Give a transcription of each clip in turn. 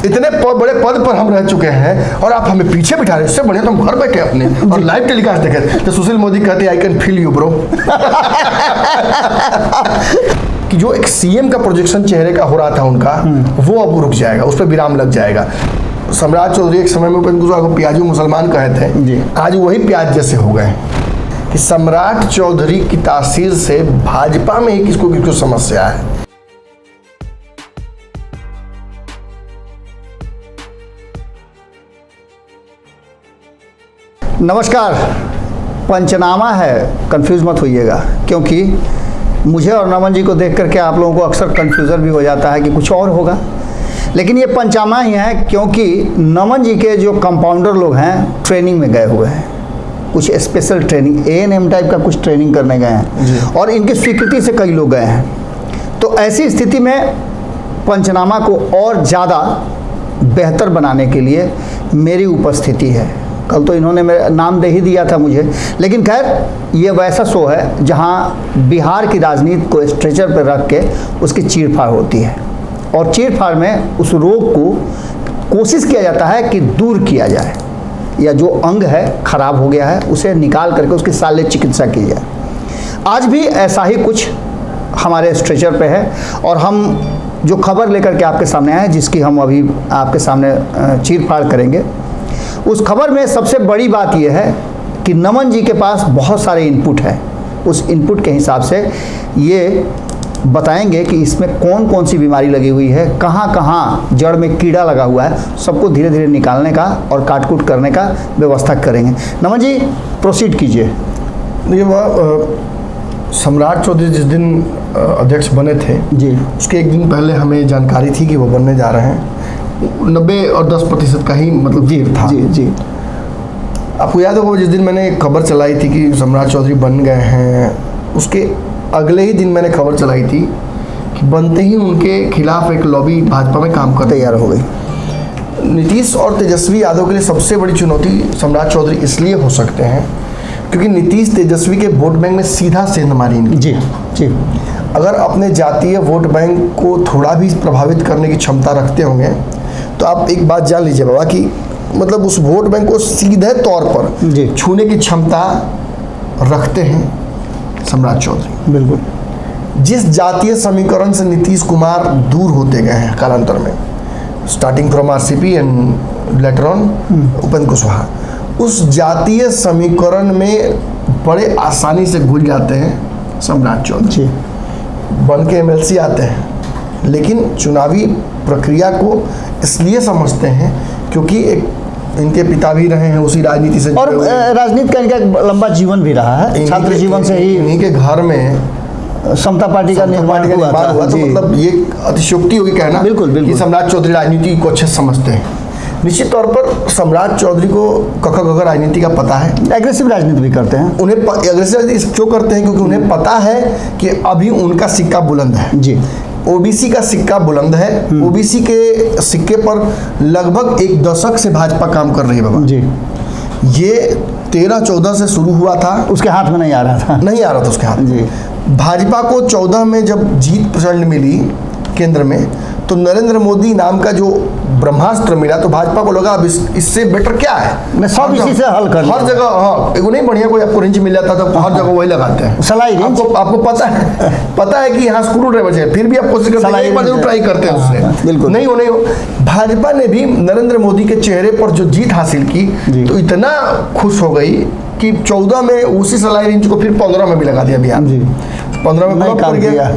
इतने बड़े पद पर हम रह चुके हैं और आप हमें पीछे बिठा रहे हैं। इससे बढ़िया तो हम घर बैठे अपने और लाइव टेलीकास्ट देखे। तो सुशील मोदी कहते हैं I can feel you bro. कि जो एक सीएम का प्रोजेक्शन चेहरे का हो रहा था उनका, वो अब रुक जाएगा, उस पर विराम लग जाएगा। सम्राट चौधरी एक समय में उपेंद्र कुशवाहा को प्याजू मुसलमान कहे थे, आज वही प्याज जैसे हो गए कि सम्राट चौधरी की तासीर से भाजपा में ही किसको किसको समस्या है। नमस्कार, पंचनामा है, कंफ्यूज मत होइएगा, क्योंकि मुझे और नमन जी को देख करके आप लोगों को अक्सर कंफ्यूजन भी हो जाता है कि कुछ और होगा, लेकिन ये पंचनामा ही है क्योंकि नमन जी के जो कंपाउंडर लोग हैं ट्रेनिंग में गए हुए हैं, कुछ स्पेशल ट्रेनिंग ANM टाइप का कुछ ट्रेनिंग करने गए हैं और इनकी स्वीकृति से कई लोग गए हैं। तो ऐसी स्थिति में पंचनामा को और ज़्यादा बेहतर बनाने के लिए मेरी उपस्थिति है। कल तो इन्होंने मेरा नाम दे ही दिया था मुझे, लेकिन खैर ये वैसा शो है जहां बिहार की राजनीति को स्ट्रेचर पर रख के उसकी चीरफाड़ होती है और चीरफाड़ में उस रोग को कोशिश किया जाता है कि दूर किया जाए, या जो अंग है खराब हो गया है उसे निकाल करके उसकी शल्य चिकित्सा की जाए। आज भी ऐसा ही कुछ हमारे स्ट्रेचर पे है और हम जो खबर लेकर के आपके सामने आए, जिसकी हम अभी आपके सामने चीरफाड़ करेंगे, उस खबर में सबसे बड़ी बात यह है कि नमन जी के पास बहुत सारे इनपुट हैं। उस इनपुट के हिसाब से ये बताएंगे कि इसमें कौन कौन सी बीमारी लगी हुई है, कहाँ कहाँ जड़ में कीड़ा लगा हुआ है, सबको धीरे धीरे निकालने का और काट-कूट करने का व्यवस्था करेंगे। नमन जी प्रोसीड कीजिए। देखिए वह सम्राट चौधरी जिस दिन अध्यक्ष बने थे जी, उसके एक दिन पहले हमें जानकारी थी कि वो बनने जा रहे हैं। 90 और 10% का ही मतलब जी था। जी। आपको याद होगा जिस दिन मैंने खबर चलाई थी कि सम्राट चौधरी बन गए हैं, उसके अगले ही दिन मैंने खबर चलाई थी कि बनते ही उनके खिलाफ एक लॉबी भाजपा में काम कर तैयार हो गई। नीतीश और तेजस्वी यादव के लिए सबसे बड़ी चुनौती सम्राट चौधरी इसलिए हो सकते हैं क्योंकि नीतीश तेजस्वी के वोट बैंक में सीधा सेंध मारी इनकी। जी जी। अगर अपने जातीय वोट बैंक को थोड़ा भी प्रभावित करने की क्षमता रखते होंगे तो आप एक बात जान लीजिए बाबा कि मतलब उस वोट बैंक को सीधे तौर पर छूने की क्षमता रखते हैं सम्राट चौधरी। बिल्कुल। जिस जातीय समीकरण से नीतीश कुमार दूर होते गए हैं कालांतर में, starting from RCP and later on Upendra Kushwaha, उस जातीय समीकरण में बड़े आसानी से घुल जाते हैं सम्राट चौधरी। बन के MLC आते हैं, लेकिन चुनावी प्रक्रिया को इसलिए समझते हैं क्योंकि एक इनके पिता भी रहे हैं उसी राजनीति से, और राजनीति का इनका लंबा जीवन भी रहा है, छात्र जीवन से ही इन्हीं के घर में समता पार्टी का निर्माण हुआ था। तो मतलब ये अतिशयोक्ति होगी कहना बिल्कुल कि सम्राट चौधरी राजनीति को अच्छे समझते हैं। निश्चित तौर पर सम्राट चौधरी को कखा गगर राजनीति का पता है, एग्रेसिव राजनीति भी करते हैं। उन्हें एग्रेसिव राजनीति क्यों करते हैं क्योंकि उन्हें पता है कि अभी उनका सिक्का बुलंद है जी। OBC का सिक्का बुलंद है। OBC के सिक्के पर लगभग एक दशक से भाजपा काम कर रही है बाबा जी। ये 13-14 से शुरू हुआ था, उसके हाथ में नहीं आ रहा था उसके हाथ जी। भाजपा को 14 में जब जीत प्रचंड मिली केंद्र में, तो नरेंद्र मोदी नाम का जो ब्रह्मास्त्र मिला तो भाजपा को लगा अब इससे बेटर क्या है, मैं सब इसी से हल कर हर जगह। हाँ, एक नहीं बढ़िया कोई आपको रेंज मिल जाता तो हर जगह वही लगाते हैं सलाई रेंज। आपको पता है कि यहाँ स्क्रू ड्राइवर है, फिर भी आप कोशिश करते हैं, एक बार जरूर ट्राई करते हैं उससे। बिल्कुल नहीं हो भाजपा ने भी नरेंद्र मोदी के चेहरे पर जो जीत हासिल की तो इतना खुश हो गई कि 14 में उसी सलाई रेंज को फिर 15 में भी लगा दिया बिहार। 15 में ब्लॉक कर गया।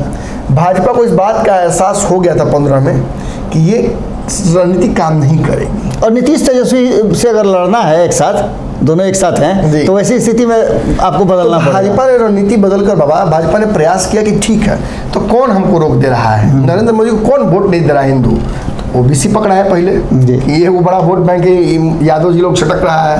भाजपा को इस बात का एहसास हो गया था 15 में कि ये रणनीति काम नहीं करेगी। और नीतीश तेजस्वी से अगर लड़ना है एक साथ, दोनों एक साथ हैं, तो वैसी स्थिति में आपको बदलना पड़ेगा। भाजपा ने रणनीति बदलकर बाबा, भाजपा ने प्रयास किया कि ठीक है तो कौन हमको रोक दे रहा है, नरेंद्र मोदी को कौन वोट नहीं दे रहा है हिंदू, OBC पकड़ा है पहले, ये वो बड़ा वोट बैंक है, यादव जी लोग छटक रहा है,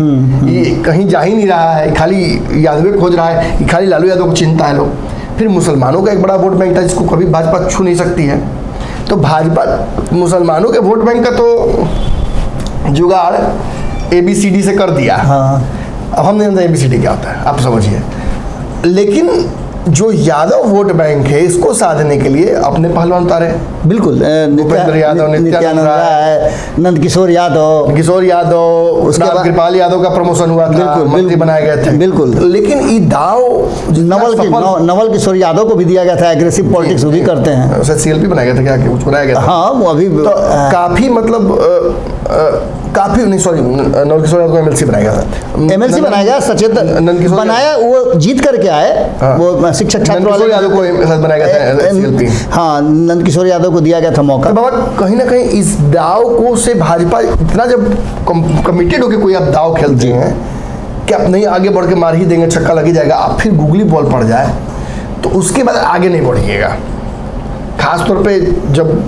ये कहीं जा ही नहीं रहा है, खाली यादव खोज रहा है, खाली लालू यादव को चिंता है लोग। फिर मुसलमानों का एक बड़ा वोट बैंक था जिसको कभी भाजपा छू नहीं सकती है, तो भाजपा मुसलमानों के वोट बैंक का तो जुगाड़ ABCD से कर दिया। अब हम नहीं जानते ABCD क्या होता है, आप समझिए। लेकिन जो यादव वोट बैंक है इसको साधने के लिए अपने पहलवान उतारे। बिल्कुल भूपेंद्र यादव, नित्यानंद राय, नंदकिशोर यादव, उसके बाद कृपाल यादव का प्रमोशन हुआ था, मंत्री बनाए गए थे। बिल्कुल। लेकिन ये दाव नवल किशोर यादव को भी दिया गया था, एग्रेसिव पॉलिटिक्स वो भी करते हैं। CLP बनाया गया था क्या, कुछ बनाया गया था? हाँ, वो अभी तो काफी मतलब काफी नहीं, सॉरी, नवल किशोर यादव को MLC बनाया गया था। MLC बनाया गया, सचेत बनाया, वो जीत करके आए। वो शिक्षक छात्र वाले यादव को बनाया गया था CLP। हाँ, नंदकिशोर यादव को दिया गया था मौका। तो बाबा कहीं ना कहीं इस दाव को से भाजपा इतना जब कमिटेड होकर कोई आप दाव खेलते हैं कि आप नहीं आगे बढ़ के मार ही देंगे, छक्का लग ही जाएगा, आप फिर गूगली बॉल पड़ जाए तो उसके बाद आगे नहीं बढ़िएगा। खासतौर पे जब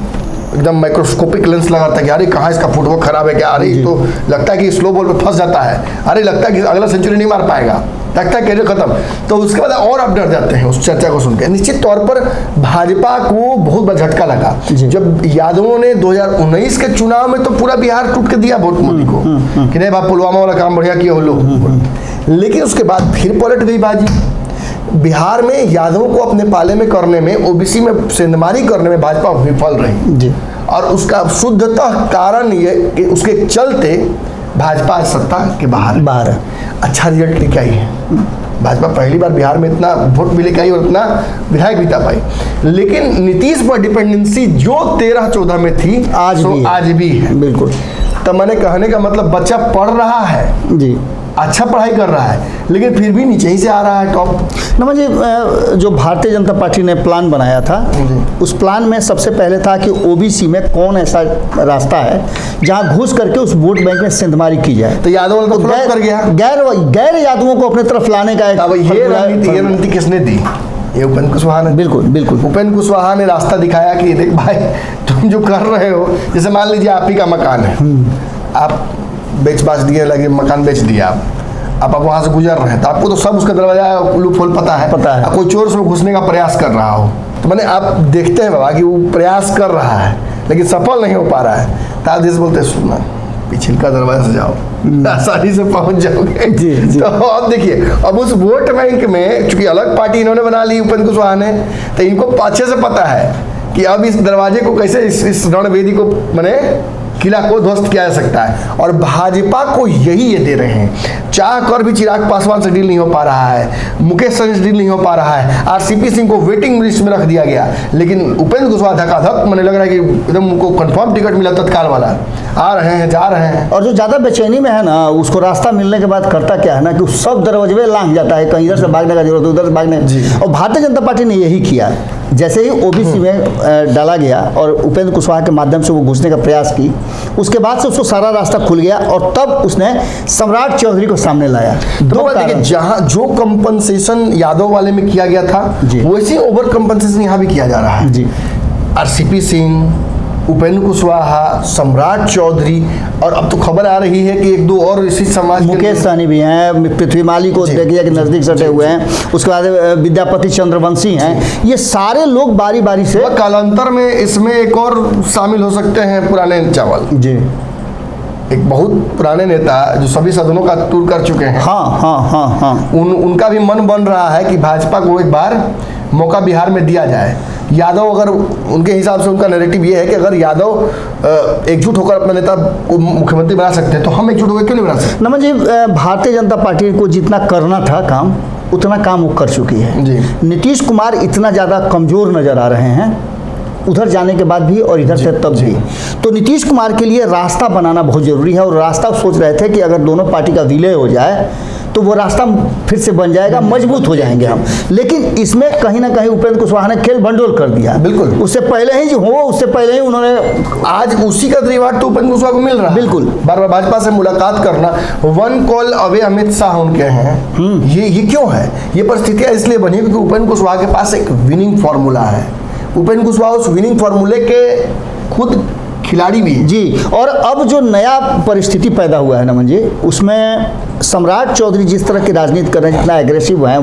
एकदम माइक्रोस्कोपिक लेंस लगाता है कि अरे कहाँ इसका फुटवर्क खराब है क्या, अरे तो लगता है कि स्लो बॉल पे फंस जाता है, अरे लगता है कि अगला सेंचुरी नहीं मार पाएगा, लगता है कैरियर खत्म, तो उसके बाद और आप डर जाते हैं उस चर्चा को सुनकर। निश्चित तौर पर भाजपा को बहुत बड़ा झटका लगा जब यादवों ने 2019 के चुनाव में तो पूरा बिहार टूट के दिया वोट मोदी को कि नहीं बाप पुलवामा वाला काम बढ़िया किया हो लोग। लेकिन उसके बाद फिर पलट गई बाजी। बिहार में यादवों को अपने पाले में करने में, ओबीसी में सेंधमारी करने में भाजपा विफल रही जी। और उसका शुद्धतः कारण ये कि उसके चलते भाजपा सत्ता के बाहर है। अच्छा रिजल्ट लेके आई है भाजपा, पहली बार बिहार में इतना वोट भी लेके आई और इतना विधायक भी जीता पाई। लेकिन नीतीश पर डिपेंडेंसी जो 13-14 में थी आज भी है। बिल्कुल। तो मैंने कहने का मतलब बच्चा पढ़ रहा है जी, अच्छा पढ़ाई कर रहा है, लेकिन फिर भी नीचे ही से आ रहा है टॉप। नमन जी, जो भारतीय जनता पार्टी ने प्लान बनाया था उस प्लान में सबसे पहले था कि ओबीसी में कौन ऐसा रास्ता है जहां घुस करके उस वोट बैंक में सेंधमारी की जाए। तो यादव तो कर गया, गैर यादवों को अपने तरफ लाने का ये रणनीति किसने दी? ये उपेंद्र कुशवाहा ने। बिल्कुल बिल्कुल। उपेंद्र कुशवाहा ने रास्ता दिखाया कि देख भाई तुम जो कर रहे हो, जैसे मान लीजिए आप ही का मकान है, आप बेच बाच दिए, लगे मकान बेच दिया आप वहाँ से गुजर रहे हैं तो आपको तो सब उसका दरवाजा लूप होल पता है। कोई चोर उसमें घुसने का प्रयास कर रहा हो तो मैंने आप देखते हैं बाबा कि वो प्रयास कर रहा है लेकिन सफल नहीं हो पा रहा है, तो आप जैसे बोलते हैं सुनना पीछे का दरवाजा से जाओ, आसानी से पहुंच जाओगे जी, जी। तो अब देखिए, अब उस वोट बैंक में चूंकि अलग पार्टी इन्होंने बना ली उपेंद्र कुशवाहा ने, तो इनको अच्छे से पता है कि अब इस दरवाजे को कैसे इस रणवेदी को मैंने किला को ध्वस्त किया जा सकता है। और भाजपा को यही ये दे रहे हैं, चाह कर भी चिराग पासवान से डील नहीं हो पा रहा है, मुकेश सहनी से डील नहीं हो पा रहा है, आरसीपी सिंह को वेटिंग लिस्ट में रख दिया गया, लेकिन उपेंद्र कुशवाहा धकाधक मैंने लग रहा है कि एकदम उनको कंफर्म टिकट मिला तत्काल वाला, आ रहे हैं जा रहे हैं। और जो ज़्यादा बेचैनी में है ना, उसको रास्ता मिलने के बाद करता क्या है ना कि सब दरवाजे लांग जाता है, कहीं इधर से भागने का जरूरत है उधर से भागने। और भारतीय जनता पार्टी ने यही किया, जैसे ही ओबीसी में डाला गया और उपेंद्र कुशवाहा के माध्यम से वो घुसने का प्रयास की, उसके बाद से उसको सारा रास्ता खुल गया और तब उसने सम्राट चौधरी को सामने लाया। तो देखिए, जहां जो कंपनसेशन यादव वाले में किया गया था वैसे ओवर कंपनसेशन यहाँ भी किया जा रहा है जी। आरसीपी सिंह, उपेंद्र कुशवाहा, सम्राट चौधरी, और अब तो खबर आ रही है कि एक दो और इसी समाज मुकेश सहनी भी हैं, पृथ्वी माली को देखिए कि नजदीक सटे हुए हैं, उसके बाद विद्यापति चंद्रवंशी हैं, ये सारे लोग बारी बारी से। कालांतर में इसमें एक और शामिल हो सकते हैं पुराने चावल जी, एक बहुत पुराने नेता जो सभी सदनों का टूर कर चुके हैं। हाँ। उनका भी मन बन रहा है कि भाजपा को एक बार मौका बिहार में दिया जाए। यादव, अगर उनके हिसाब से उनका नैरेटिव ये है कि अगर यादव एकजुट होकर अपना नेता को मुख्यमंत्री बना सकते हैं तो हम एकजुट होकर क्यों नहीं बना सकते? नमन जी, भारतीय जनता पार्टी को जितना करना था काम उतना काम वो कर चुकी है जी। नीतीश कुमार इतना ज़्यादा कमज़ोर नज़र आ रहे हैं उधर जाने के बाद भी और इधर से तब भी, तो नीतीश कुमार के लिए रास्ता बनाना बहुत ज़रूरी है। और रास्ता सोच रहे थे कि अगर दोनों पार्टी का विलय हो जाए तो वो रास्ता फिर से बन जाएगा, मजबूत हो जाएंगे हम। लेकिन इसमें कहीं ना कहीं उपेंद्र कुशवाहा ने खेल भंडोल कर दिया। बिल्कुल, उससे पहले ही उससे पहले ही उन्होंने, आज उसी का रिवार्ड तो उपेंद्र कुशवाहा को मिल रहा है। बिल्कुल, बार बार भाजपा से मुलाकात करना, one call away Amit Shah उनके हैं। ये क्यों है? ये परिस्थितियां इसलिए बनी क्योंकि उपेंद्र कुशवाहा के पास एक विनिंग फॉर्मूला है। उपेंद्र कुशवाहा उस विनिंग फॉर्मूले के खुद खिलाड़ी भी है जी। और अब जो नया परिस्थिति पैदा हुआ है नमन जी, उसमें सम्राट चौधरी जिस तरह की राजनीति कर रहे हैं, जितना एग्रेसिव हैं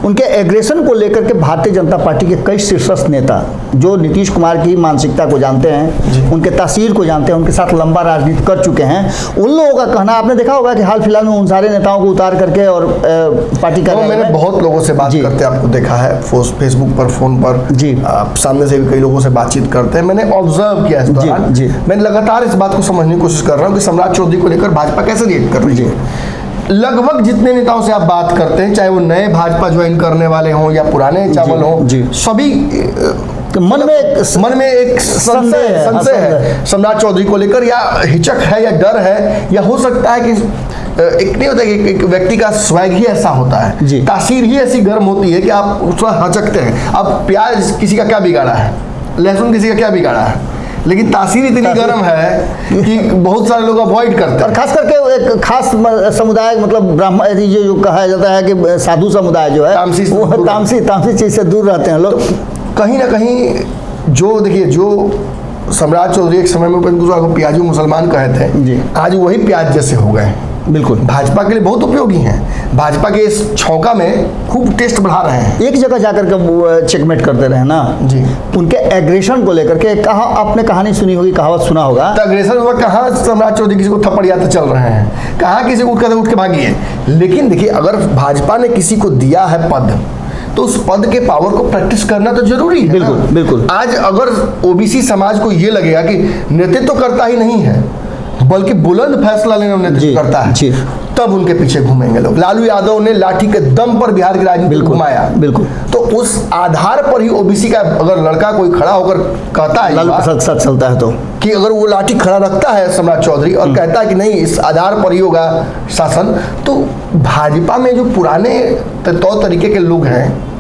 उनके एग्रेशन को लेकर के भारतीय जनता पार्टी के कई शीर्षस्थ नेता जो नीतीश कुमार की मानसिकता को जानते हैं, उनके तासीर को जानते हैं, उनके साथ लंबा राजनीति कर चुके हैं, उन लोगों का कहना आपने देखा होगा कि हाल फिलहाल में उन सारे नेताओं को उतार करके और पार्टी का मैंने बहुत लोगों से बात करते आपको देखा है, फेसबुक पर, फोन पर जी, सामने से भी कई लोगों से बातचीत करते हैं, मैंने ऑब्जर्व किया इस दौरान। मैं लगातार इस बात को समझने की कोशिश कर रहा हूँ कि सम्राट चौधरी को लेकर भाजपा कैसे रिएक्ट कर रही है। लगभग जितने नेताओं से आप बात करते हैं, चाहे वो नए भाजपा ज्वाइन करने वाले हों या पुराने चावल हों, सभी मन में एक संशय है सम्राट चौधरी को लेकर, या हिचक है या डर है, या हो सकता है कि एक नहीं होता कि एक व्यक्ति का स्वैग ही ऐसा होता है, तासीर ही ऐसी गर्म होती है कि आप उसमें हचकते हैं। अब प्याज किसी का क्या बिगाड़ा है, लहसुन किसी का क्या बिगाड़ा है, लेकिन तासीर इतनी गर्म है कि बहुत सारे लोग अवॉइड करते हैं, और खास करके एक खास समुदाय, मतलब ब्राह्मण जो कहा जाता है कि साधु समुदाय जो है वो तामसी चीज से दूर रहते हैं लोग। कहीं ना कहीं जो देखिए, जो सम्राट चौधरी एक समय में उपेंद्र कुशवाहा को प्याजू मुसलमान कहे थे, आज वही प्याज जैसे हो गए। बिल्कुल, भाजपा के लिए बहुत उपयोगी हैं, भाजपा के इस छौका में खूब टेस्ट बढ़ा रहे हैं। एक जगह जाकर के चेकमेट करते रहे ना जी, उनके एग्रेशन को लेकर के कहा, आपने कहानी सुनी होगी, कहावत सुना होगा, तो एग्रेशन हुआ, कहाँ सम्राट चौधरी किसी को थप्पड़ियाते चल रहे हैं, कहाँ किसी को उठ के भागी है। लेकिन देखिए, अगर भाजपा ने किसी को दिया है पद, तो उस पद के पावर को प्रैक्टिस करना तो जरूरी है। बिल्कुल बिल्कुल। आज अगर ओबीसी समाज को ये लगेगा कि नेतृत्व तो करता ही नहीं है, बल्कि बुलंद फैसला लेने में नेतृत्व करता है, तब उनके पीछे घूमेंगे लोग। लालू यादव ने लाठी के दम पर बिहार की राजनीति को घुमाया, बिल्कुल, तो उस आधार पर ही ओबीसी का अगर लड़का कोई खड़ा होकर कहता है, लालू के साथ चलता है, तो कि अगर वो लाठी खड़ा रखता है सम्राट चौधरी और कहता है कि नहीं इस आधार पर ही होगा शासन, तो भाजपा में जो पुराने तौर तरीके के लोग हैं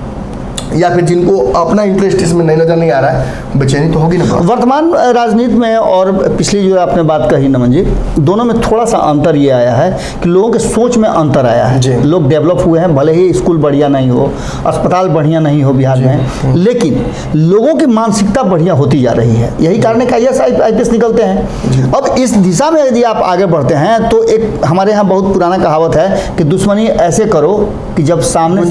या फिर जिनको अपना इंटरेस्ट इसमें नहीं नजर नहीं आ रहा है, बेचैनी तो होगी ना। वर्तमान राजनीति में और पिछली जो आपने बात कही नमन जी, दोनों में थोड़ा सा अंतर ये आया है कि लोगों के सोच में अंतर आया है। लोग डेवलप हुए हैं, भले ही स्कूल बढ़िया नहीं हो, अस्पताल बढ़िया नहीं हो बिहार में, लेकिन लोगों की मानसिकता बढ़िया होती जा रही है। यही कारण है कि IAS निकलते हैं। अब इस दिशा में यदि आप आगे बढ़ते हैं तो एक हमारे यहाँ बहुत पुराना कहावत है कि दुश्मनी ऐसे करो कि जब सामने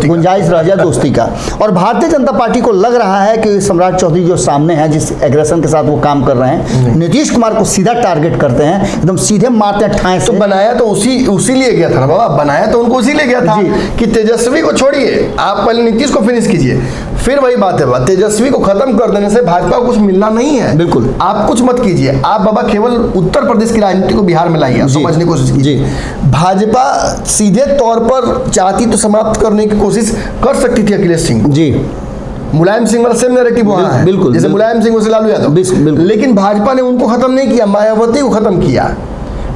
गुंजाइश रह जाए दोस्ती का। और भारतीय जनता पार्टी को लग रहा है कि सम्राट चौधरी जो सामने है, जिस एग्रेशन के साथ वो काम कर रहे हैं, नीतीश कुमार को सीधा टारगेट करते हैं, एकदम सीधे मारते हैं ठाएं से। तो बनाया तो उसी लिए गया था ना बाबा, बनाया तो उनको उसी लिए गया था कि तेजस्वी को छोड़िए, आप पहले नीतीश को फिनिश कीजिए। फिर वही बात है, तेजस्वी को खत्म कर देने से भाजपा को कुछ मिलना नहीं है। बिल्कुल, आप कुछ मत कीजिए, आप बाबा केवल उत्तर प्रदेश की राजनीति को बिहार में लाइए, समझने की कोशिश कीजिए। भाजपा सीधे तौर पर चाहती तो समाप्त करने की कोशिश कर सकती थी अखिलेश सिंह जी, मुलायम सिंह वाला सेम नैरेटिव वहां है, बिल्कुल, जैसे मुलायम सिंह वैसे लालू यादव, लेकिन भाजपा ने उनको खत्म नहीं किया, मायावती को खत्म किया।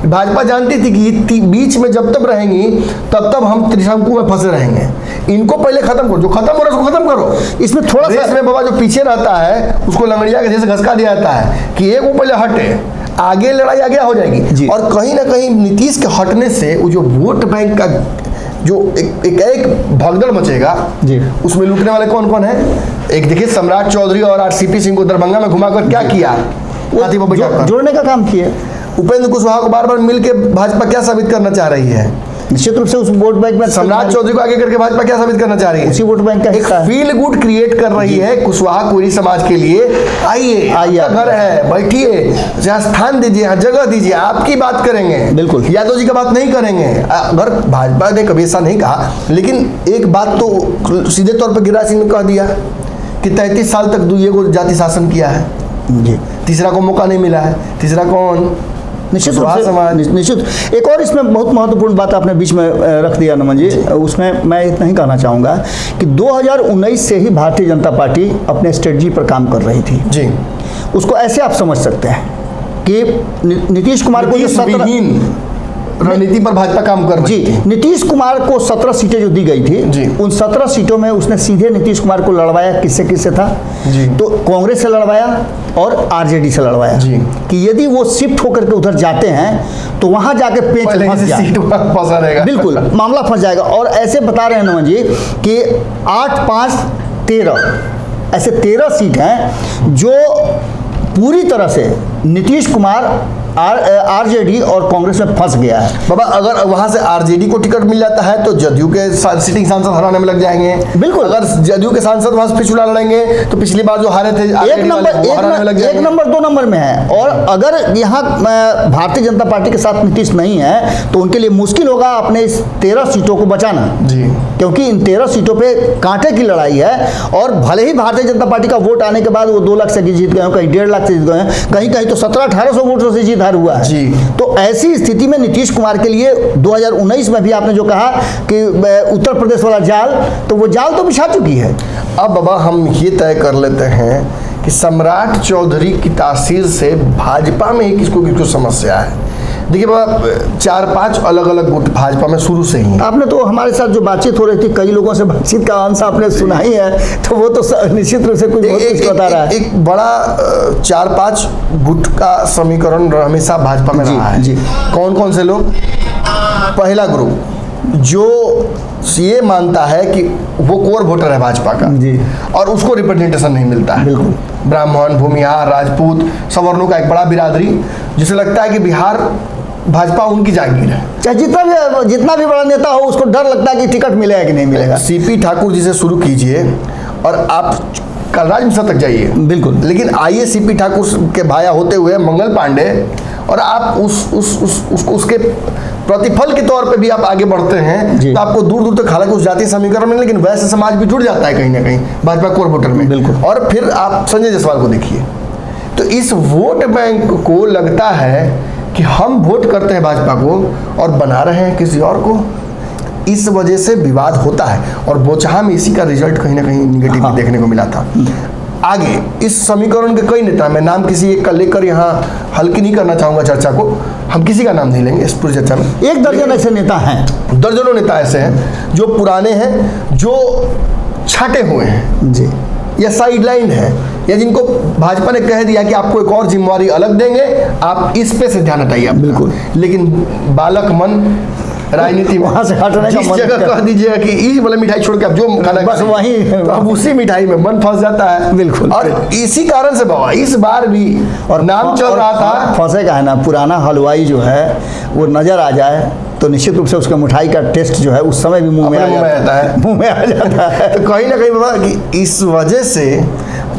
भाजपा जानती थी कि बीच में जब तक रहेंगी तब तक हम त्रिशंकु में फंसे रहेंगे, इनको पहले खत्म करो, जो खत्म हो रहा है उसको खत्म करो। इसमें थोड़ा सा इसमें बाबा जो पीछे रहता है उसको लंगड़िया के जैसे घसका दिया जाता है कि एक वो पहले हटे, आगे लड़ाई आगे हो जाएगी। और कहीं ना कहीं नीतीश के हटने से वो जो वोट बैंक का जो एक भगदड़ मचेगा जी, उसमें लूटने वाले कौन कौन है। एक देखिए, सम्राट चौधरी और RCP सिंह को दरभंगा में घुमाकर क्या किया, जोड़ने का काम किया। उपेंद्र कुशवाहा को बार बार मिलकर भाजपा क्या साबित करना चाह रही है, निश्चित रूप से उस वोट बैंक में सम्राट चौधरी को आगे करके भाजपा क्या साबित करना चाह रही है, उसी वोट बैंक का एक फील गुड क्रिएट कर रही है कुशवाहा कोयरी समाज के लिए। आइए, घर है, बैठिए, जहाँ स्थान दीजिए, यहाँ जगह दीजिए, आपकी बात करेंगे, बिल्कुल यादव जी का बात नहीं करेंगे। अगर भाजपा ने कभी ऐसा नहीं कहा, लेकिन एक बात तो सीधे तौर पर गिरिराज सिंह ने कह दिया कि 33 साल तक दुइये को जाति शासन किया है जी, तीसरा को मौका नहीं मिला है, तीसरा कौन, निश्चित रूप से निश्चित। एक और इसमें बहुत महत्वपूर्ण बात आपने बीच में रख दिया नमन जी, उसमें मैं इतना ही कहना चाहूँगा कि 2019 से ही भारतीय जनता पार्टी अपने स्ट्रेटजी पर काम कर रही थी जी। उसको ऐसे आप समझ सकते हैं कि नीतीश कुमार को रणनीति पर भाजपा काम कर रही जी। नीतीश कुमार को 17 सीटें जो दी गई थी जी, उन 17 सीटों में उसने सीधे नीतीश कुमार को लड़वाया। किससे था जी, तो कांग्रेस से लड़वाया और RJD से लड़वाया जी, कि यदि वो शिफ्ट होकर के उधर जाते हैं तो वहां जाके पेच फंस जाएगा, बिल्कुल मामला फंस जाएगा। और ऐसे बता रहे हैं नमन जी कि 8, 5, 13 ऐसे 13 सीट हैं जो पूरी तरह से नीतीश कुमार आरजेडी और कांग्रेस में फंस गया है। बाबा अगर वहां से आरजेडी को टिकट मिल जाता है तो जदयू के सिटिंग सांसद हराने में लग जाएंगे। बिल्कुल। अगर जदयू के सांसद वहां से फिर चुनाव लड़ेंगे तो पिछली बार जो हारे थे एक नंबर 2 नंबर में है। और अगर यहाँ भारतीय जनता पार्टी के साथ नीतीश नहीं है तो उनके लिए मुश्किल होगा अपने इस 13 सीटों को बचाना जी, क्योंकि इन 13 सीटों पे कांटे की लड़ाई है। और भले ही भारतीय जनता पार्टी का वोट आने के बाद वो 2 लाख से जीत गए हो, कहीं 1.5 लाख से जीत गए हैं, कहीं कहीं तो 1700-1800 वोटों से जीत हार हुआ है जी। तो ऐसी स्थिति में नीतीश कुमार के लिए 2019 में भी आपने जो कहा कि उत्तर प्रदेश वाला जाल, तो वो जाल तो बिछा चुकी है। अब बाबा हम ये तय कर लेते हैं कि सम्राट चौधरी की तासीर से भाजपा में ही किसको समस्या है। देखिए बाबा 4-5 अलग अलग गुट भाजपा में शुरू से ही। आपने तो हमारे साथ जो बातचीत हो रही थी, कई लोगों से बातचीत का अंश आपने सुना ही है, तो वो तो निश्चित रूप से कुछ बहुत कुछ बता रहा है। एक बड़ा 4-5 गुट का समीकरण हमेशा भाजपा में रहा है। जी। कौन कौन से लोग? पहला ग्रुप जो ये मानता है कि वो कोर वोटर है भाजपा का जी, और उसको रिप्रेजेंटेशन नहीं मिलता है। बिल्कुल। ब्राह्मण, भूमिहार, राजपूत, सवर्णों का एक बड़ा बिरादरी जिसे लगता है कि बिहार भाजपा उनकी जागीर है। चाहे जितना भी बड़ा नेता हो उसको डर लगता है कि टिकट मिलेगा कि नहीं मिलेगा। सीपी ठाकुर जी से शुरू कीजिए और आप कलराज मिश्रा तक जाइए। बिल्कुल। लेकिन आइए सीपी ठाकुर के भाया होते हुए मंगल पांडे, और आप उसके प्रतिफल के तौर पे भी आप आगे बढ़ते हैं तो आपको दूर दूर तक, हालांकि उस जातीय समीकरण में, लेकिन वैसे समाज भी जुड़ जाता है कहीं ना कहीं भाजपा कोर वोटर में। बिल्कुल। और फिर आप संजय जायसवाल को देखिए, तो इस वोट बैंक को लगता है कि हम वोट करते हैं भाजपा को और बना रहे हैं किसी और को। इस वजह से विवाद होता है और बोचहा में इसी का रिजल्ट कहीं ना कहीं निगेटिव देखने को मिला था। आगे इस समीकरण के कई नेता, मैं नाम किसी एक का लेकर यहाँ हल्की नहीं करना चाहूँगा चर्चा को, हम किसी का नाम नहीं लेंगे इस पूरी चर्चा में। 1 दर्जन ऐसे नेता हैं, दर्जनों नेता ऐसे हैं जो पुराने हैं, जो छाटे हुए हैं जी, या साइडलाइन है, या जिनको भाजपा ने कह दिया कि आपको एक और जिम्मेवारी अलग देंगे, आप इस पे से ध्यान हटाइए। बिल्कुल। लेकिन बालक मन राजनीति में वहाँ से हटने का जिस मन जगह कह दीजिएगा कि इस वाला मिठाई छोड़ के आप जो खाना बस वहीं, तो अब उसी मिठाई में मन फंस जाता है। बिल्कुल। और इसी कारण से बाबा इस बार भी और नाम चल रहा था, फंसे का है ना, पुराना हलवाई जो है वो नजर आ जाए तो निश्चित रूप से उसका मिठाई का टेस्ट जो है उस समय भी मुंह में आ जाता है, मुंह में आ जाता है। तो कहीं ना कहीं बाबा कि इस वजह से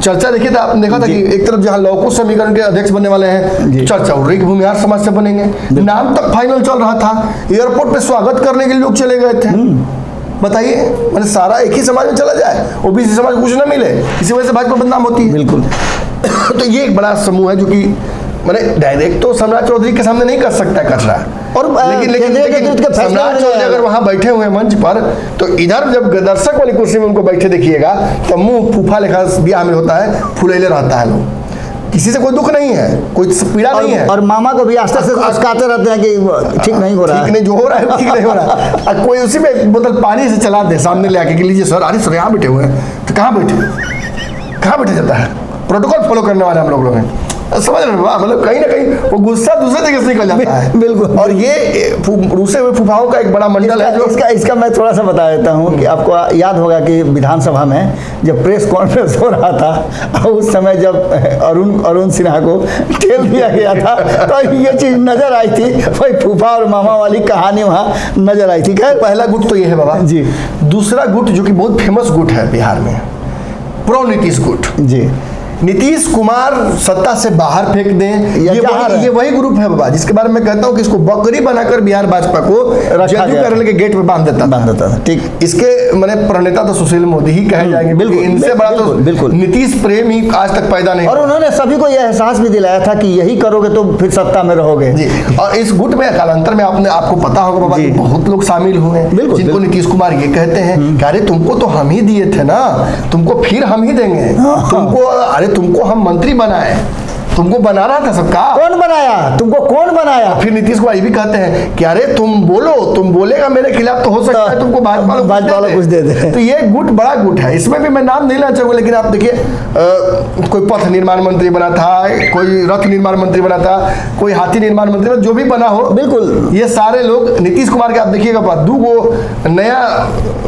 चर्चा देखिए था, आपने देखा था कि एक तरफ जहां लौकुश समीकरण के अध्यक्ष बनने वाले हैं, चर्चा उड़ रही कि भूमिहार समाज से बनेंगे, नाम तक फाइनल चल रहा था, एयरपोर्ट पे स्वागत करने के लिए लोग चले गए थे। बताइए, मतलब सारा एक ही समाज में चला जाए, ओबीसी समाज को कुछ ना मिले, इसी वजह से भाजपा बदनाम होती है। बिल्कुल। तो ये एक बड़ा समूह है जो कि मैंने डायरेक्ट तो सम्राट चौधरी के सामने नहीं कर सकता कचरा, और लेकिन सम्राट चौधरी अगर वहां बैठे हुए मंच पर, तो इधर जब दर्शक वाली कुर्सी में उनको बैठे देखिएगा तो मुंह फूफा लेखा ब्याह में होता है, फुलेले रहता है लोग, किसी से कोई दुख नहीं है, कोई पीड़ा नहीं है, और मामा को भी आस्ते से अस्काते रहते हैं कि ठीक नहीं हो रहा है, ठीक नहीं, जो हो रहा है ठीक नहीं हो रहा है। और कोई उसी में एक बोतल पानी से चला दे सामने ले आके कि लीजिए सर, अरे सर यहाँ बैठे हुए हैं, तो कहाँ बैठे जाता है, प्रोटोकॉल फॉलो करने वाले हम लोग हैं, समझ रहे हैं, मतलब कहीं ना कहीं वो गुस्सा दूसरे जगह से निकल जाता है। बिल्कुल। और ये रूसे हुए फुफाओं का एक बड़ा मंडल है जो इसका मैं थोड़ा सा बता देता हूँ कि आपको याद होगा कि विधानसभा में जब प्रेस कॉन्फ्रेंस हो रहा था, उस समय जब अरुण सिन्हा को ठेल दिया गया था, तो ये चीज नजर आई थी, वही फूफा और मामा वाली कहानी वहाँ नजर आई थी। खैर, पहला गुट तो ये है बाबा जी। दूसरा गुट जो कि बहुत फेमस गुट है बिहार में, प्रो नीतीश गुट जी। नीतीश कुमार सत्ता से बाहर फेंक दें, ये वही ग्रुप है बाबा जिसके बारे में कहता हूँ कि इसको बकरी बनाकर बिहार भाजपा को जदयू कार्यालय के गेट पे बांध देता था। ठीक, इसके मैंने प्रणेता तो सुशील मोदी ही कहे जाएंगे, बिल्कुल, इनसे बड़ा तो बिल्कुल नीतीश प्रेम ही आज तक पैदा नहीं। और उन्होंने सभी को यह एहसास भी दिलाया था कि यही करोगे तो फिर सत्ता में रहोगे जी। और इस गुट में कालांतर में आपको पता होगा बाबा, बहुत लोग शामिल हुए हैं जिनको नीतीश कुमार ये कहते हैं कि अरे तुमको तो हम ही दिए थे ना, तुमको फिर हम ही देंगे, तुमको हम मंत्री बनाए, तुमको बना रहा था सबका, कौन बनाया तुमको, कौन बनाया। फिर नीतीश कुमार ये भी कहते हैं कि अरे तुम बोलेगा मेरे खिलाफ तो हो सकता है तुमको भाजपा वाला कुछ दे दे। तो ये गुट बड़ा गुट है, इसमें भी मैं नाम नहीं लेना चाहूंगा, लेकिन आप देखिए कोई पथ निर्माण मंत्री बना था, कोई रथ निर्माण मंत्री बना था, कोई हाथी निर्माण मंत्री, जो भी बना हो, बिल्कुल ये सारे लोग नीतीश कुमार के, आप देखिएगा 2 नया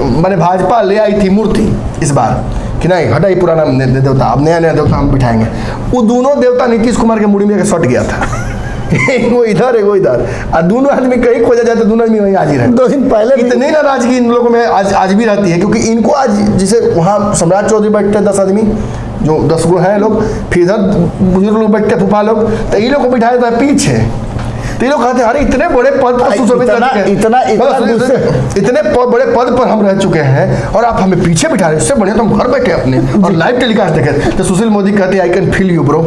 मैंने भाजपा ले आई थी मूर्ति इस बार कि नहीं हटाई पुराना देवता, अब नया देवता हम बिठाएंगे, वो दोनों देवता नीतीश कुमार के मुड़ी में सट गया था। वो इधर है वो इधर, और दोनों आदमी कहीं खोजा जाए तो दोनों आदमी वहीं हाजिर है। 2 दिन पहले इतनी नाराजगी इन लोगों में आज भी रहती है, क्योंकि इनको आज जैसे वहाँ सम्राट चौधरी बैठते हैं 10 आदमी, जो 10 गो हैं लोग, फिर इधर बुजुर्ग लोग बैठते हैं, फूफा लोग, तो ये लोग को बिठाया जाता है पीछे। तो ये लोग कहते हैं अरे इतने बड़े पद पर सुशोभित इतने बड़े पद पर हम रह चुके हैं और आप हमें पीछे बिठा रहे हैं, इससे बढ़िया तो हम घर बैठे अपने और लाइव टेलीकास्ट देखे। तो सुशील मोदी कहते हैं I can feel you bro.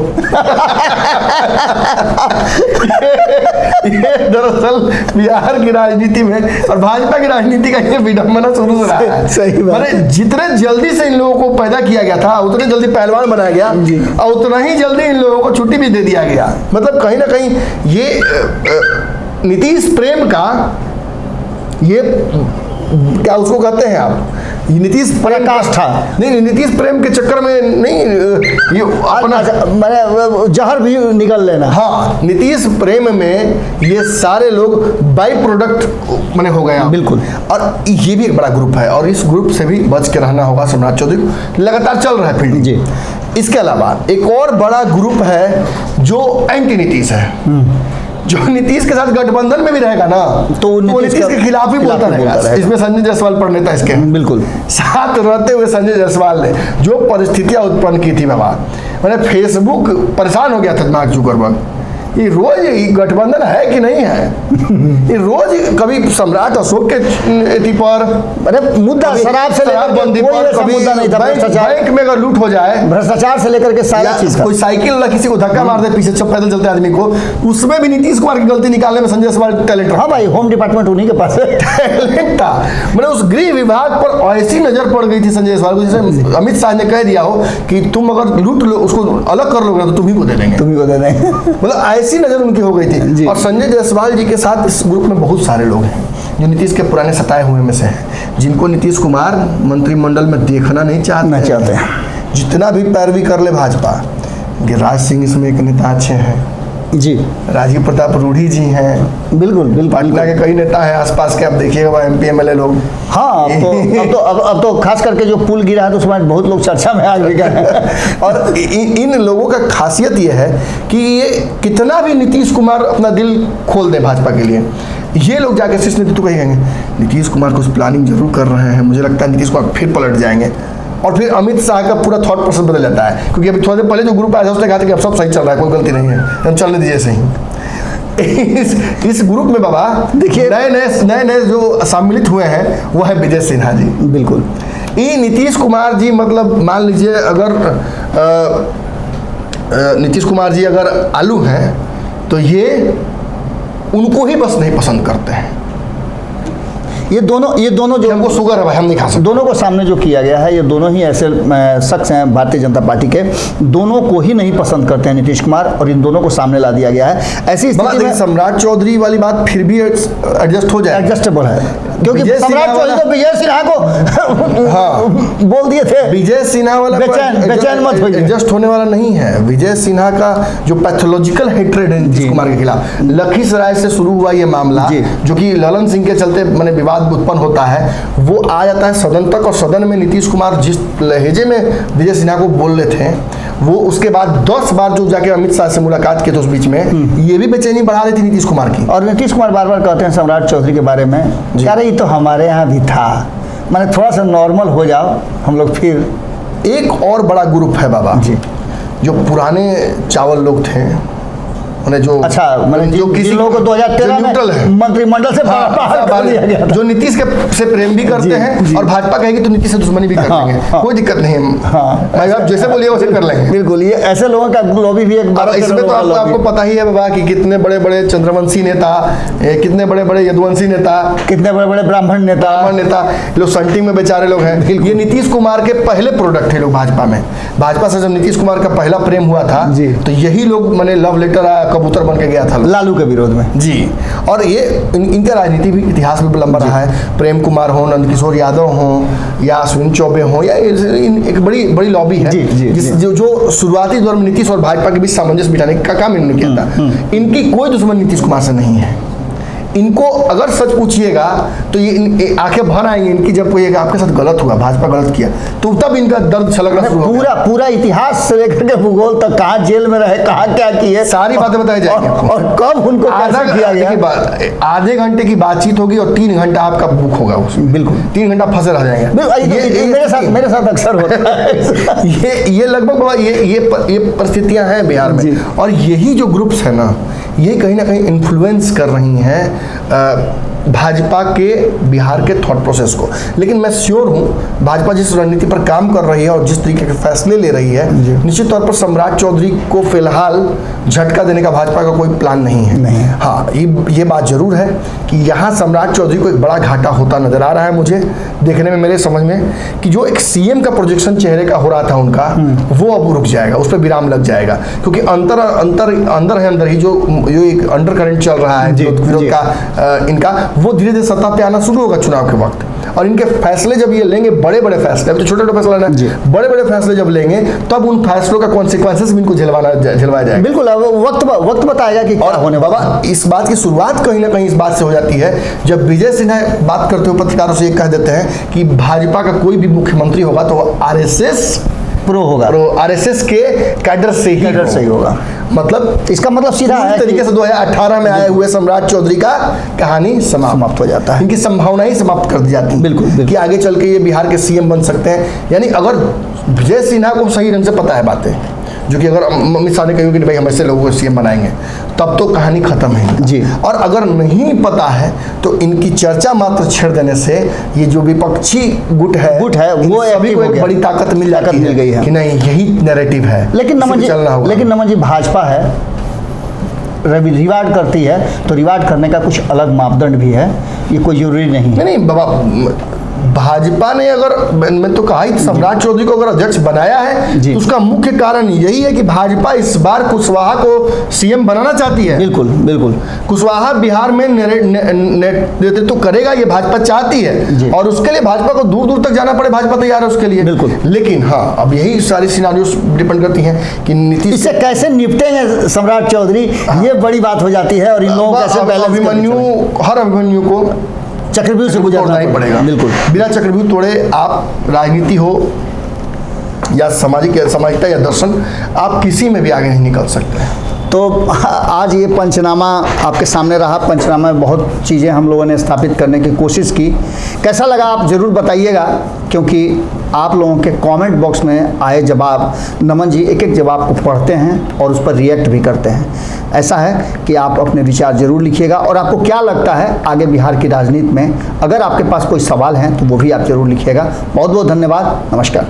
ये दरअसल बिहार की राजनीति में और भाजपा की राजनीति का ये विडंबना शुरू से रहा है। सही बात। अरे जितने जल्दी से इन लोगों को पैदा किया गया था उतने जल्दी पहलवान बनाया गया और उतना ही जल्दी इन लोगों को छुट्टी भी दे दिया गया। मतलब कहीं ना कहीं ये नीतीश प्रेम का ये क्या उसको कहते हैं आप, ये नीतीश पराकाष्ठा नहीं, नीतीश प्रेम के चक्कर में नहीं, ये अपना मैंने जहर भी निकल लेना। हाँ, नीतीश प्रेम में ये सारे लोग बाई प्रोडक्ट मैंने हो गए। बिल्कुल। और ये भी एक बड़ा ग्रुप है और इस ग्रुप से भी बच के रहना होगा। सम्राट चौधरी लगातार चल रहा है फील्ड जी। इसके अलावा एक और बड़ा ग्रुप है जो एंटी नीतीश है, जो नीतीश के साथ गठबंधन में भी रहेगा ना तो वो नीतीश के खिलाफ ही बोलता रहेगा। इसमें संजय जायसवाल प्रणेता इसके बिल्कुल साथ रहते हुए संजय जायसवाल ने जो परिस्थितियां उत्पन्न की थी बाबा, मैंने फेसबुक परेशान हो गया था मार्क जुकरबर्ग। ये रोज ये गठबंधन है कि नहीं है, ये रोज कभी सम्राट अशोक के पर, अरे मुद्दा शराब से लेकर बंदी पर, कभी मुद्दा नहीं था, बैंक में अगर लूट हो जाए, भ्रष्टाचार से लेकर के सारा चीज, कोई साइकिल किसी को धक्का मार दे पीछे पैदल चलते आदमी को, उसमें भी नीतीश कुमार की गलती निकालने में संजय जायसवाल टैलेंट। हाँ भाई, होम डिपार्टमेंट उन्हीं के पास टैलेंट था। मैंने उस गृह विभाग पर ऐसी नजर पड़ गई थी संजय जायसवाल को, जैसे अमित शाह ने कह दिया हो कि तुम अगर लूट लो उसको अलग कर लोगे तो तुम्ही को दे देंगे, मतलब ऐसी नजर उनकी हो गई थी। और संजय जायसवाल जी के साथ इस ग्रुप में बहुत सारे लोग हैं जो नीतीश के पुराने सताए हुए में से हैं, जिनको नीतीश कुमार मंत्रिमंडल में देखना नहीं चाहते हैं। जितना भी पैरवी कर ले भाजपा, गिरिराज सिंह इसमें एक नेता अच्छे हैं जी, राजीव प्रताप रूढ़ी जी हैं, बिल्कुल पटना के कई नेता हैं आसपास के, आप देखिएगा MP MLA लोग। हाँ, अब तो खास करके जो पुल गिरा है तो उसमें बहुत लोग चर्चा में आ गए। और इन लोगों का खासियत ये है कि ये कितना भी नीतीश कुमार अपना दिल खोल दे भाजपा के लिए, ये लोग जाके शीर्ष नेतृत्व को कहेंगे नीतीश कुमार कुछ प्लानिंग जरूर कर रहे हैं, मुझे लगता है नीतीश कुमार फिर पलट जाएंगे। और फिर अमित शाह का पूरा थॉट प्रोसेस बदल जाता है, क्योंकि अभी थोड़ी देर पहले जो ग्रुप आया था उसने कहा था कि अब सब सही चल रहा है, कोई गलती नहीं है, हम चलने दीजिए सही। इस ग्रुप में बाबा देखिए नए जो सम्मिलित हुए हैं वो है विजय सिन्हा जी। बिल्कुल। ये नीतीश कुमार जी, मतलब मान लीजिए अगर नीतीश कुमार जी अगर आलू हैं तो ये उनको ही बस नहीं पसंद करते हैं। ये दोनों जो हमको शुगर है भाई, हम नहीं खा सकते। दोनों को सामने जो किया गया है, ये दोनों ही ऐसे शख्स हैं भारतीय जनता पार्टी के, दोनों को ही नहीं पसंद करते हैं नीतीश कुमार, और इन दोनों को सामने ला दिया गया है। ऐसी स्थिति में सम्राट चौधरी वाली बात फिर भी एडजस्ट हो जाए, एडजस्टेबल है, क्योंकि सम्राट चौधरी तो विजय सिन्हा को हाँ बोल दिए थे, विजय सिन्हा वाला बेचैन मत होइए, एडजस्ट होने वाला नहीं है। विजय सिन्हा का जो पैथोलॉजिकल हेट्रेड है नीतीश कुमार के खिलाफ, लखीसराय से शुरू हुआ ये मामला, जो कि ललन सिंह के चलते मैंने विवाद उत्पन्न होता है, वो आ जाता है सदन तक, और सदन में नीतीश कुमार जिस लहजे में विजय सिन्हा को बोल रहे थे, वो उसके बाद 10 बार जो जाके अमित शाह से मुलाकात की तो उस बीच में ये भी बेचैनी बढ़ा रही थी नीतीश कुमार की। और नीतीश कुमार बार बार कहते हैं सम्राट चौधरी के बारे में, अरे ये तो हमारे यहाँ भी था, मैंने थोड़ा सा नॉर्मल हो जाओ हम लोग फिर। एक और बड़ा ग्रुप है बाबा जी, जो पुराने चावल लोग थे, जो अच्छा, जो किसी लोगों को 2013 में मंत्रिमंडल से बाहर कर दिया गया था, जो नीतीश के से प्रेम भी करते हैं और भाजपा कहेगी तो नीतीश से दुश्मनी भी कर लेंगे, कोई दिक्कत नहीं है, आप जैसे बोलिए वैसे कर लेंगे। बिल्कुल, ये ऐसे लोगों का लॉबी भी एक बार इसमें तो आपको पता ही है बाबा कि कितने बड़े बड़े चंद्रवंशी नेता, कितने बड़े बड़े यदुवंशी नेता, कितने बड़े बड़े ब्राह्मण नेता लोग संटिंग में बेचारे लोग हैं। ये नीतीश कुमार के पहले प्रोडक्ट है लोग भाजपा में। भाजपा से जब नीतीश कुमार का पहला प्रेम हुआ था तो यही लोग, मैंने लव लेटर कबूतर बन के गया था लालू के विरोध में जी। और ये इनका राजनीति भी इतिहास में लंबा रहा है। प्रेम कुमार हो, नंदकिशोर यादव हो, या अश्विन चौबे हो, या एक बड़ी लॉबी है जो शुरुआती दौर में नीतीश और भाजपा के बीच सामंजस्य बिठाने का काम इन्होंने किया था। इनकी कोई दुश्मन नीतीश कुमार से नहीं है, इनको अगर सच पूछिएगा तो ये आंखें भर आएंगी इनकी जब कोई आपके साथ गलत हुआ, भाजपा गलत किया, तो तब इनका दर्द छलकना शुरू हो गया। पूरा इतिहास से लेकर के भूगोल तक, कहाँ जेल में रहे, कहाँ क्या किए, सारी बातें बताई जाएंगी और कब उनको कैसे किया गया। आधे घंटे की बातचीत होगी और 3 घंटा आपका बुक होगा उसमें। बिल्कुल 3 घंटा फंसे रह जाएंगे। मेरे साथ अक्सर होता है। ये लगभग बाबा ये परिस्थितियां हैं बिहार में, और यही जो ग्रुप्स है ना, ये कहीं ना कहीं इन्फ्लुएंस कर रही हैं भाजपा के बिहार के थॉट प्रोसेस को। लेकिन मैं श्योर हूँ भाजपा जिस रणनीति पर काम कर रही है और जिस तरीके के फैसले ले रही है, निश्चित तौर पर सम्राट चौधरी को फिलहाल झटका देने का भाजपा का कोई प्लान नहीं है। हाँ, ये बात जरूर है कि यहाँ सम्राट चौधरी को एक बड़ा घाटा होता नजर आ रहा है मुझे देखने में, मेरे समझ में, कि जो एक सीएम का प्रोजेक्शन चेहरे का हो रहा था उनका, वो अब रुक जाएगा, उस पर विराम लग जाएगा, क्योंकि अंदर ही जो एक अंडर करंट चल रहा है विरोध का इनका, वो धीरे धीरे सत्ता पे आना शुरू होगा चुनाव के वक्त। और इनके फैसले जब ये लेंगे, बड़े बड़े फैसले, अब तो छोटे छोटे फैसले ना, बड़े बड़े फैसले जब लेंगे तब उन फैसलों का कॉन्सिक्वेंसेस भी इनको झेलवाया जाएगा। बिल्कुल, वक्त बताएगा कि क्या होने वाला। बाबा, इस बात की शुरुआत कहीं ना कहीं इस बात से हो जाती है जब विजय सिन्हा बात करते हुए पत्रकारों से ये कह देते हैं कि भाजपा का कोई भी मुख्यमंत्री होगा तो आरएसएस प्रो होगा, आरएसएस के कैडर से ही होगा। मतलब इसका मतलब सीधा है तरीके से 2018 में आए हुए सम्राट चौधरी का कहानी समाप्त हो जाता है, इनकी संभावना ही समाप्त कर दी जाती है। बिल्कुल कि आगे चल के ये बिहार के सीएम बन सकते हैं। यानी अगर विजय सिन्हा को सही ढंग से पता है बातें, जो कि अगर अमित शाह ने कही कि भाई हम ऐसे लोगों को सीएम बनाएंगे, तब तो कहानी खत्म है जी। और अगर नहीं पता है तो इनकी चर्चा मात्र छेड़ देने से ये जो विपक्षी गुट है वो सभी को एक बड़ी ताकत मिल जाती है कि नहीं यही नैरेटिव है। लेकिन नमन जी भाजपा है, रिवार्ड करती है तो रिवार्ड करने का कुछ अलग मापदंड भी है, ये कोई जरूरी नहीं बाबा। भाजपा ने अगर, मैं तो कहा ही, सम्राट चौधरी को अगर अध्यक्ष बनाया है तो उसका मुख्य कारण यही है कि भाजपा इस बार कुशवाहा को सीएम बनाना चाहती है। बिल्कुल कुशवाहा बिहार में नेतृत्व करेगा, ये भाजपा चाहती है, और उसके लिए भाजपा को दूर दूर तक जाना पड़े, भाजपा तैयार है उसके लिए। बिल्कुल। लेकिन हाँ, अब यही सारी सिनारियोस डिपेंड करती हैं कि नीतीश इससे कैसे निपटेंगे सम्राट चौधरी, ये बड़ी बात हो जाती है। और इन लोगों कैसे हर अभिमन्यु को चक्रव्यूह से गुजरना ही पड़ेगा। बिल्कुल, बिना चक्रव्यूह तोड़े आप राजनीति हो या सामाजिकता या दर्शन, आप किसी में भी आगे नहीं निकल सकते। तो आज ये पंचनामा आपके सामने रहा। पंचनामा में बहुत चीज़ें हम लोगों ने स्थापित करने की कोशिश की। कैसा लगा आप ज़रूर बताइएगा, क्योंकि आप लोगों के कमेंट बॉक्स में आए जवाब, नमन जी एक एक जवाब को पढ़ते हैं और उस पर रिएक्ट भी करते हैं। ऐसा है कि आप अपने विचार ज़रूर लिखिएगा, और आपको क्या लगता है आगे बिहार की राजनीति में, अगर आपके पास कोई सवाल हैं तो वो भी आप ज़रूर लिखिएगा। बहुत बहुत धन्यवाद, नमस्कार।